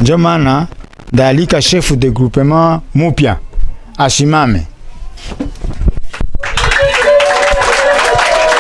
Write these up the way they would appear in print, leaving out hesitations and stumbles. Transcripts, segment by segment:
Ndio maana ndaalika chef de groupement mupya asimame.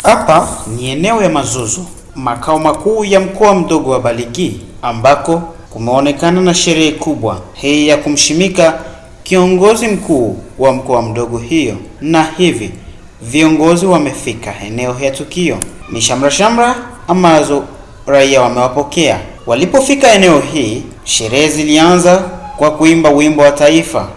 Hapa ni eneo ya Mazuzu, makao makuu ya mkoa mdogo wa Baligi, ambako kumeonekana na sherehe kubwa hii ya kumshimika kiongozi mkuu wa mkoa mdogo hiyo, na hivi viongozi wamefika eneo ya tukio. Ni shamra ambazo raia wamewapokea. Walipofika eneo hii, sherehe zilianza kwa kuimba wimbo wa taifa.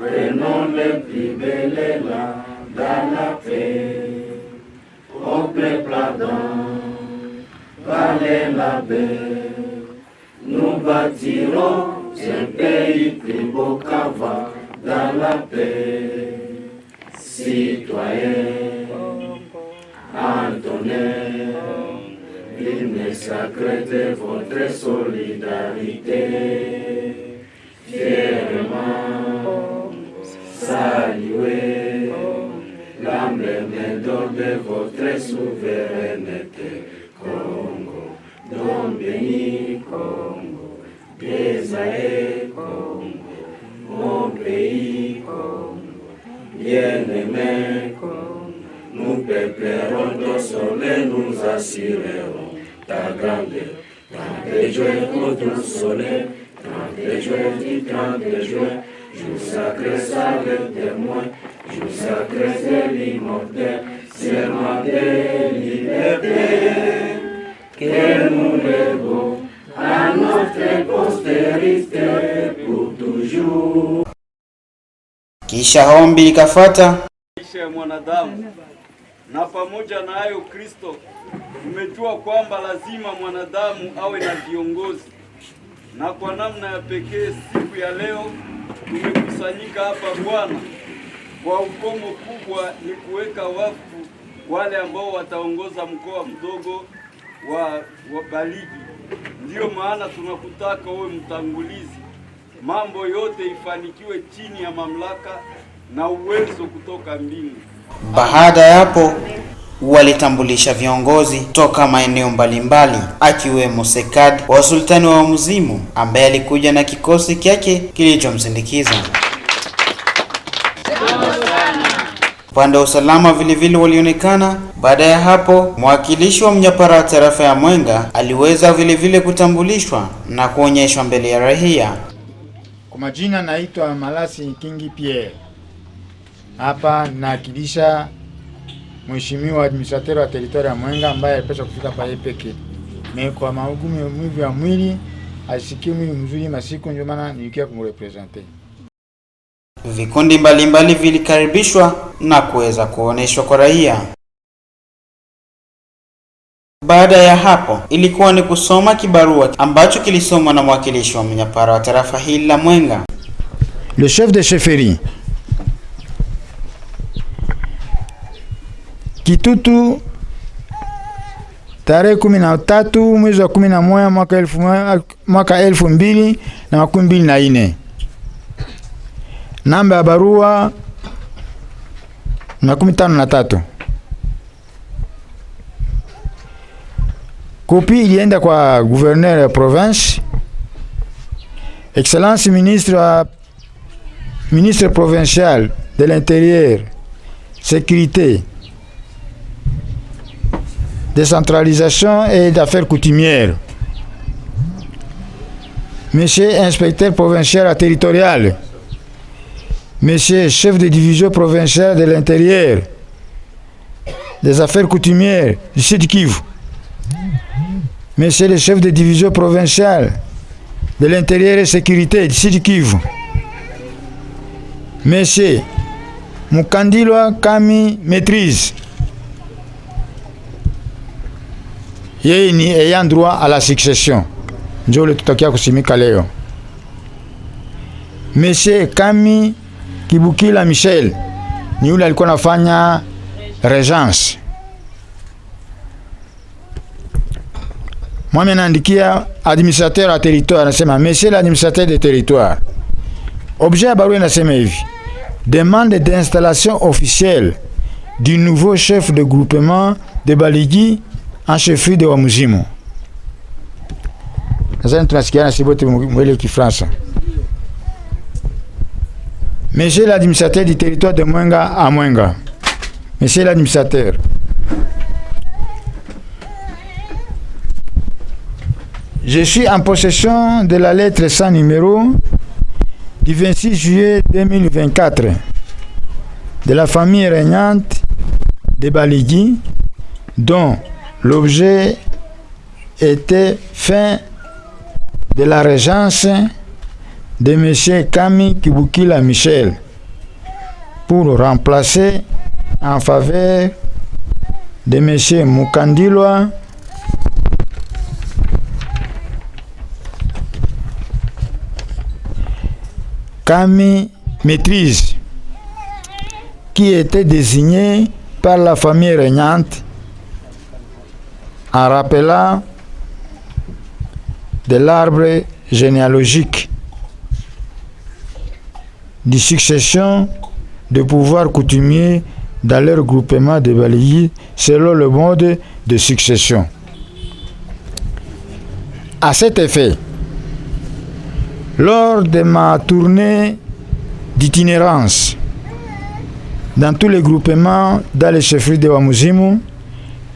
Prenons le plus bel élan dans la paix. Au peuple ardent, valait la paix. Nous bâtirons un pays plus beau qu'avant dans la paix. Citoyens, en tonnerre, l'hymne sacré de votre solidarité. Fièrement saluez l'emblème d'or de votre souveraineté. Congo, don béni Congo, désaé Congo, mon pays Congo, bien-aimé Congo, nous peuplerons ton soleil, nous assurerons ta grandeur. 30 juin contre le soleil, 30 juin du 30 juin, jour sacré, salut témoin, jour sacré, c'est l'immortel, serment de liberté, que nous lèvons à notre postérité pour toujours. Kisha hombi likafuata. Maisha ya mwanadamu, na pamoja na hayo Kristo tumejua kwamba lazima mwanadamu awe na viongozi, na kwa namna ya pekee siku ya leo tumekusanyika hapa Bwana kwa ukomo kubwa ni kuweka wakfu wale ambao wataongoza mkoa mdogo wa Baligi. Ndiyo maana tunakutaka uwe mtangulizi, mambo yote ifanikiwe chini ya mamlaka na uwezo kutoka mbingu. Baada ya hapo walitambulisha viongozi toka maeneo mbalimbali, akiwemo Sekad wa sultani wa Muzimu ambaye alikuja na kikosi kyake kilichomsindikiza. Upande wa usalama vile walionekana. Baada ya hapo, mwakilishi wa mnyapara tarafa ya Mwenga aliweza vile kutambulishwa na kuonyeshwa mbele ya raia. Kwa majina naitwa Malasi Kingi Pierre. Hapa nawakilisha mheshimiwa administrateur wa territoire ya Mwenga ambaye alipaswa kufika pale peke. Kwa magumu ya mwili asikie mwili mzuri masiku, ndio maana nilikia kumrepresenter. Vikundi mbalimbali vilikaribishwa na kuweza kuoneshwa kwa raia. Baada ya hapo ilikuwa ni kusoma kibarua ambacho kilisomwa na mwakilishi wa mnyapara wa tarafa hili la Mwenga. Le chef de chefferie Kitutu, tarehe 13 mwezi wa 11 mwaka 2024. Namba ya barua na 53. Kopi ilienda kwa gouverneur ya province, Excellence ministre provincial de l'intérieur, sécurité, décentralisation et d'affaires coutumières, Monsieur inspecteur provincial territorial, Monsieur chef de division provinciale de l'intérieur, des affaires coutumières du Sud Kivu, Monsieur le chef de division provinciale de l'intérieur et sécurité du Sud Kivu, Monsieur Mukandilwa Kami Maîtrise, yeye ni ayant droit à la succession, ndio le tutakia kusimika leo. Monsieur Kami Kibukila Michel ni yule alikuwa anafanya régence. Moi naandikia administrateur wa territoire, nasema monsieur l'administrateur de territoire. Objet ya barua inasema hivi: demande d'installation officielle du nouveau chef de groupement de Baligi en chefferie de Wamuzimu. Nazani tunasikiana sibote mwele Kifransa. Monsieur l'administrateur du territoire de Mwenga à Mwenga. Monsieur l'administrateur, je suis en possession de la lettre sans numéro du 26 juillet 2024 de la famille régnante de Baligi, dont l'objet était fin de la régence de M. Kami Kibukila Michel pour remplacer en faveur de M. Mukandilwa Kami Maîtrise, qui était désigné par la famille régnante en rappelant de l'arbre généalogique de succession de pouvoirs coutumiers dans leur groupement de Baligi selon le mode de succession. À cet effet, lors de ma tournée d'itinérance dans tous les groupements dans les chefferies de Wamuzimu,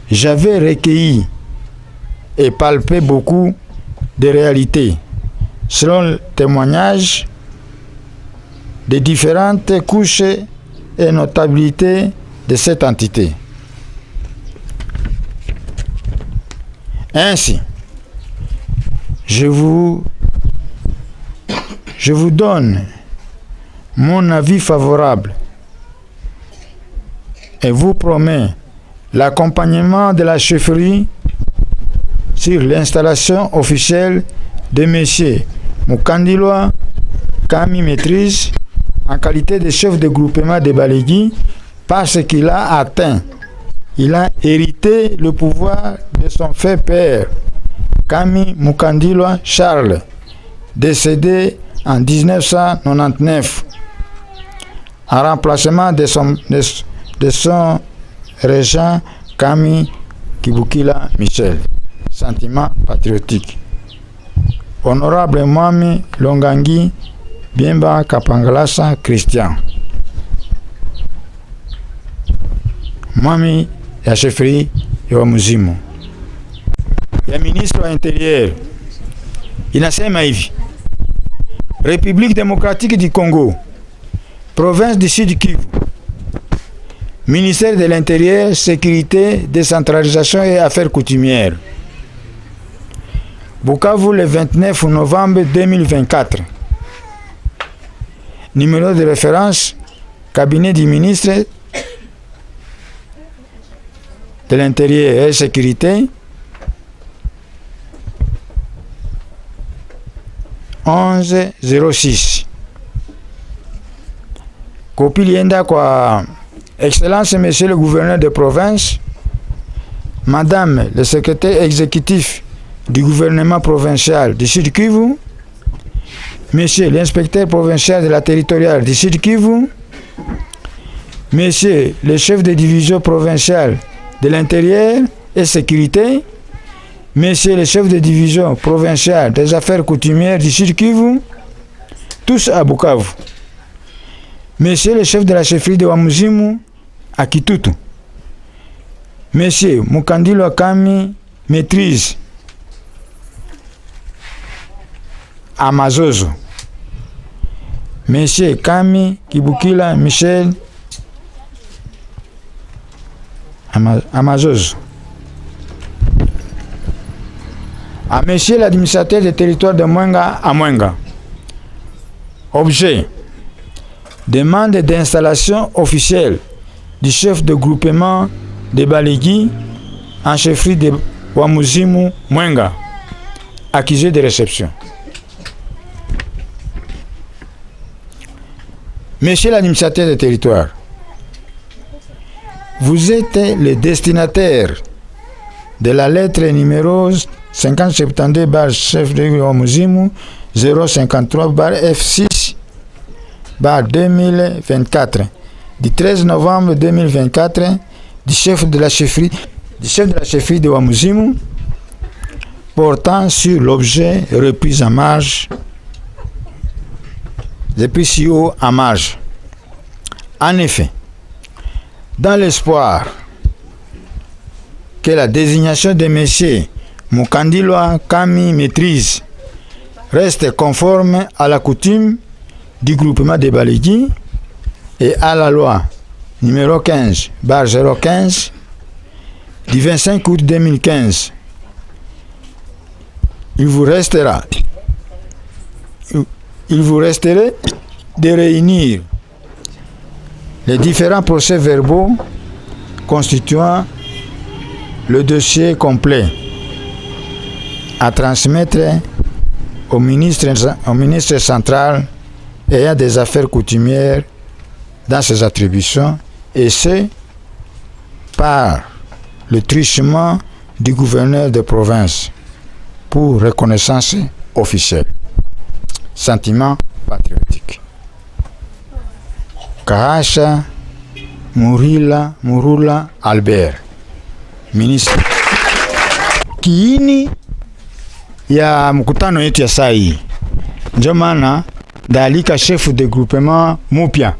j'avais recueilli et palpé beaucoup de réalités selon le témoignage des différentes couches et notabilités de cette entité. Ainsi, je vous donne mon avis favorable et vous promets l'accompagnement de la chefferie sur l'installation officielle de M. Mukandilwa Kami Maîtrise en qualité de chef de groupement de Baligi, parce qu'il a hérité le pouvoir de son fait père, Kami Mukandilwa Charles, décédé en 1999, en remplacement de son régent Kami Kibukila Michel. Sentiment patriotique. Honorable Mwami Longangi Biemba Kapangalasa Christian, Mwami ya chefferie ya Wamuzimu. Ya ministre wa intérieur inasema hivi: République démocratique du Congo, province du Sud Kivu, ministère de l'Intérieur, sécurité, décentralisation et affaires coutumières. Bukavu, le 29 novembre 2024. Numéro de référence, cabinet du ministre de l'Intérieur et sécurité, 1106. Copie lienda kwa Excellence Monsieur le gouverneur de province, Madame le secrétaire exécutif du gouvernement provincial du Sud Kivu, Monsieur l'inspecteur provincial de la territoriale du Sud Kivu, Monsieur le chef de division provinciale de l'intérieur et sécurité, Monsieur le chef de division provinciale des affaires coutumières du Sud Kivu, tous à Bukavu, Monsieur le chef de la chefferie de Wamuzimu à Kitutu, Monsieur Mukandilwa Kami Maîtrise à Mazozo, Monsieur Kami Kibukila Michel à Mazozo, à Monsieur l'administrateur du territoire de Mwenga à Mwenga. Objet: demande d'installation officielle du chef de groupement de Baligi en chefferie de Wamuzimu Mwenga, accusé de réception. Monsieur l'administrateur du territoire, vous êtes le destinataire de la lettre numéro 5072 bar chef de Wamuzimu 053 bar F6 bar 2024 du 13 novembre 2024 du chef de la chefferie de Wamuzimu portant sur l'objet repris en marge depuis si haut en marge. En effet, dans l'espoir que la désignation de M. Mukandilwa Kami Maîtrise reste conforme à la coutume du groupement de Baligi et à la loi numéro 15 bar 015 du 25 août 2015, il vous resterait de réunir les différents procès-verbaux constituant le dossier complet à transmettre au ministre central ayant des affaires coutumières dans ses attributions, et c'est par le truchement du gouverneur de province pour reconnaissance officielle. Sentiment patriotique. Kahasha Murula Albert, ministre. Kiini ya mkutano yetu ya saa hii, ndio maana ndaalika chef de groupement mupya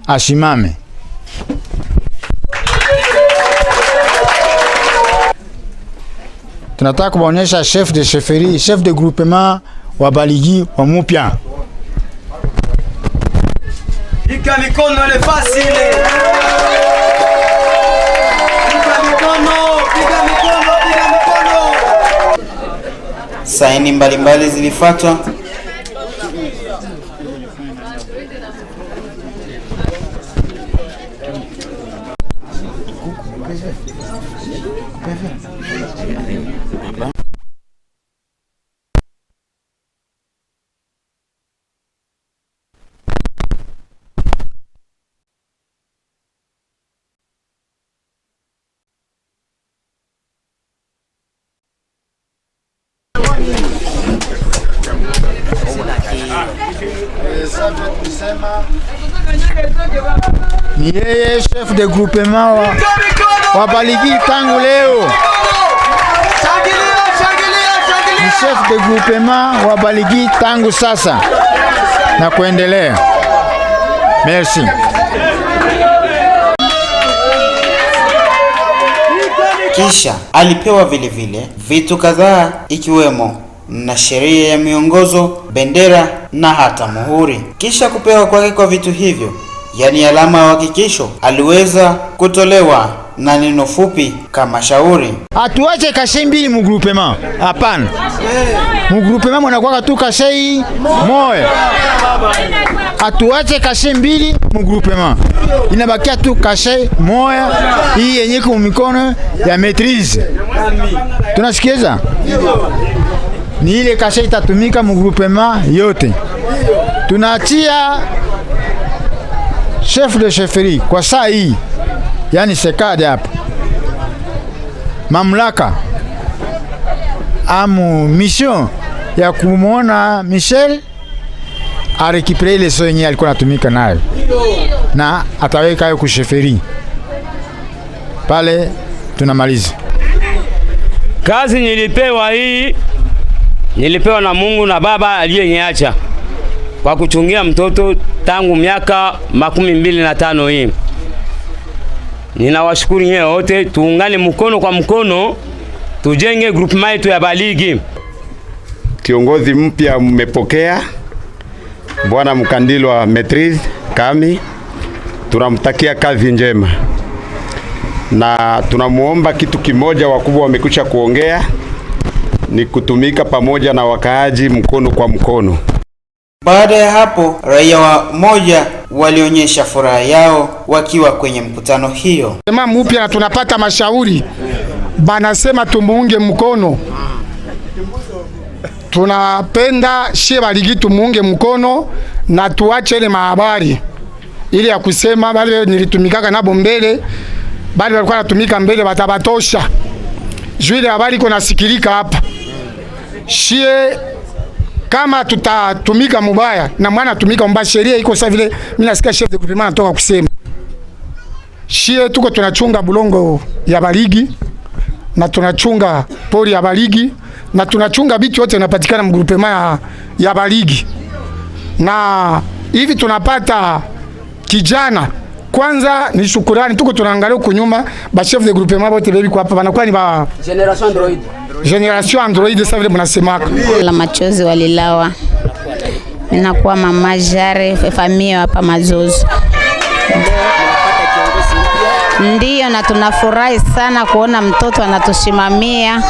asimame. Tunataka kuonyesha chef de chefferie, chef de groupement wa Baligi wa mupya. Pika mikono ile fasile. Pika mikono. Saini mbalimbali zilifuatwa. Ni yeye chef de groupement wa Baligi tangu leo. Ni chef de groupement wa Baligi tangu sasa na kuendelea. Merci. Kisha alipewa vile vitu kadhaa ikiwemo na sheria ya miongozo, bendera na hata muhuri. Kisha kupewa kwake kwa vitu hivyo, yani alama ya uhakikisho, aliweza kutolewa na neno fupi kama shauri. Atuache kashe mbili mu groupement. Hapana. Mu groupement mnakuwa tu kashe moja. Atuache kashe mbili mu groupement. Inabakia tu kashe moja hii yenye kwa mikono ya maîtrise. Tunasikiza? Ni ile kashe itatumika mu groupement yote. Tunaachia chef de chefferie kwa saa hii, yani sekade hapa, mamlaka amu mission ya kumwona Michel arekipere ile so yenye alikuwa anatumika nayo na ataweka hayo kusheferi pale. Tunamaliza kazi nilipewa hii, nilipewa na Mungu na Baba aliyeniacha kwa kuchungia mtoto tangu miaka 25 hii. Ninawashukuru nyewe wote, tuungane mkono kwa mkono, tujenge groupement yetu ya Baligi. Kiongozi mpya mmepokea, Bwana Mukandilwa Maîtrise Kami, tunamtakia kazi njema. Na tunamuomba kitu kimoja, wakubwa wamekucha kuongea, ni kutumika pamoja na wakaaji mkono kwa mkono. Baada ya hapo, raia wa moja walionyesha furaha yao wakiwa kwenye mkutano hiyo. Sema mpya tunapata mashauri, banasema tumuunge mkono. Tunapenda shie Baligi tumuunge mkono na tuache ile mahabari ili ya kusema bale nilitumikaka nabo mbele bali walikuwa natumika mbele batabatosha. Juile habari iko nasikilika hapa. Shie kama tutatumika mubaya na mwana tumika mbaya, sheria iko sawa vile mimi nasikia chef de groupement anatoka kusema. Shie tuko tunachunga bulongo ya Baligi na tunachunga pori ya Baligi na tunachunga bitu yote inapatikana mgroupement ya Baligi. Na hivi tunapata kijana. Kwanza ni shukurani, tuko tunaangalia huko nyuma ba chef de groupement wote bebi kwa hapa wanakuwa ni ba Generation Android sasa vile mnasemaka. La machozi walilawa. Ninakuwa mama Jare familia hapa Mazozo. Ndiyo, na tunafurahi sana kuona mtoto anatushimamia,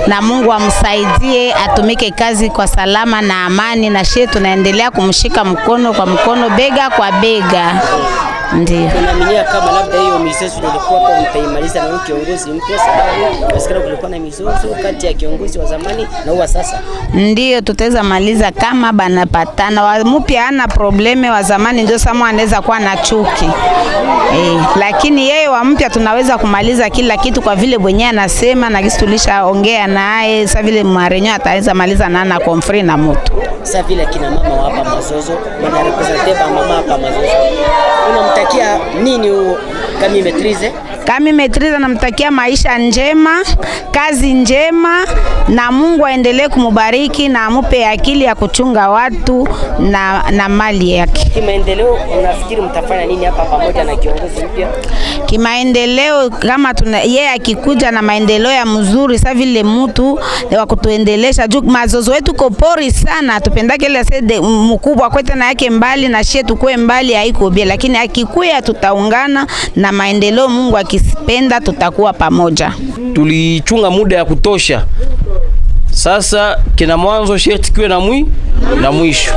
na Mungu amsaidie atumike kazi kwa salama na amani, na shehe tunaendelea kumshika mkono kwa mkono, bega kwa bega. Ndiyo. Tunaaminia kama labda hiyo mizozo ilikuwa kwa mtaimaliza na kiongozi mpya, sababu maskara kulikuwa na mizozo kati ya kiongozi wa zamani na wa sasa. Ndiyo, tutaweza maliza kama banapatana. Wa mpya hana probleme, wa zamani ndio sama anaweza kuwa na chuki. Lakini yeye wa mpya tunaweza kumaliza kila kitu kwa vile mwenyewe anasema, na kisi tulishaongea naye. Sasa vile Marenyo ataweza maliza na konfri na mtu. Sasa vile kina mama wa hapa Mazozo wana represent mama hapa Mazozo, unamtakia nini Kami Maîtrise? Kami Maîtrise namtakia maisha njema, kazi njema, na Mungu aendelee kumubariki na amupe akili ya kuchunga watu na mali yake. Kimaendeleo unafikiri mtafanya nini hapa pamoja na kiongozi mpya? Kimaendeleo kama yeye akikuja na maendeleo ya mzuri, sasa vile mtu wa kutuendelesha juu Mazozo wetu kopori sana, tupendake ile sede mkubwa kwetu na yake mbali na shetu tukue mbali haiko bia, lakini akikuya tutaungana na maendeleo, Mungu akipenda tutakuwa pamoja. Tulichunga muda ya kutosha. Sasa kina mwanzo sherti kiwe na mwisho.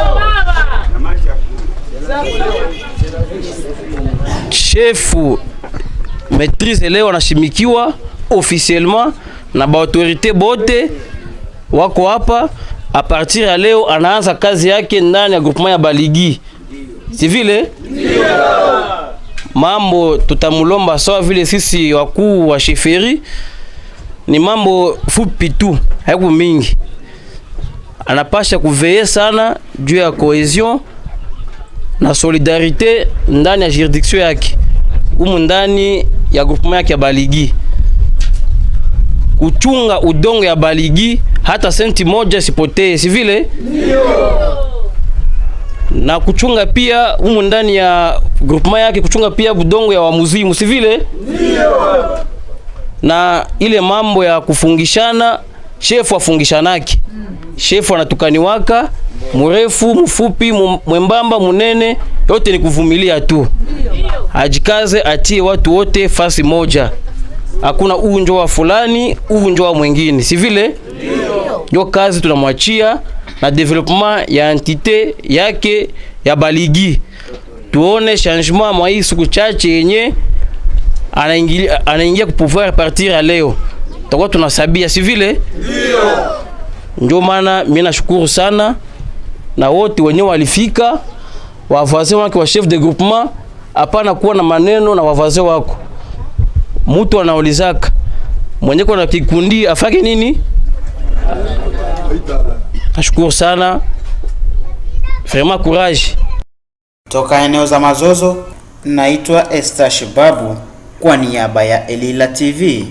Chefu Maîtrise leo anashimikiwa officiellement na ba autorité bote wako hapa. A partir ya leo anaanza kazi yake ndani ya groupement ya Baligi. Si vile? Mambo tutamulomba sawa vile sisi wakuu wa sheferi, ni mambo fupi tu, haiko mingi. Anapasha kuveye sana juu ya cohesion na solidarite ndani ya juridiction yake, ndani ya groupement yake ya Baligi. Kuchunga udongo ya Baligi hata senti moja sipotee, si vile? Na kuchunga pia ndani ya groupement yake, kuchunga pia budongo ya wamuzimu, si vile? Na ile mambo ya kufungishana, shefu afungishanaki. Shefu anatukaniwaka, mrefu, mfupi, mwembamba, munene, yote ni kuvumilia tu. Ajikaze atie watu wote fasi moja. Hakuna unjo wa fulani, unjo wa mwingine, si vile? Ndio kazi tunamwachia na development ya entité yake ya Baligi. Tuone changement mwa hii siku chache yenye anaingia kupouvoir partir ya leo. Tutakuwa tunasabia, si vile? Ndio maana mimi nashukuru sana na wote wenyewe walifika, wavazi wake wa chef de groupement, hapana kuwa na maneno na wavazi wako. Mtu anaulizaka mwenye kwa na kikundi afake nini? Nashukuru sana. Vraiment courage. Toka eneo za Mazozo, naitwa Estash Babu kwa niaba ya Elila TV.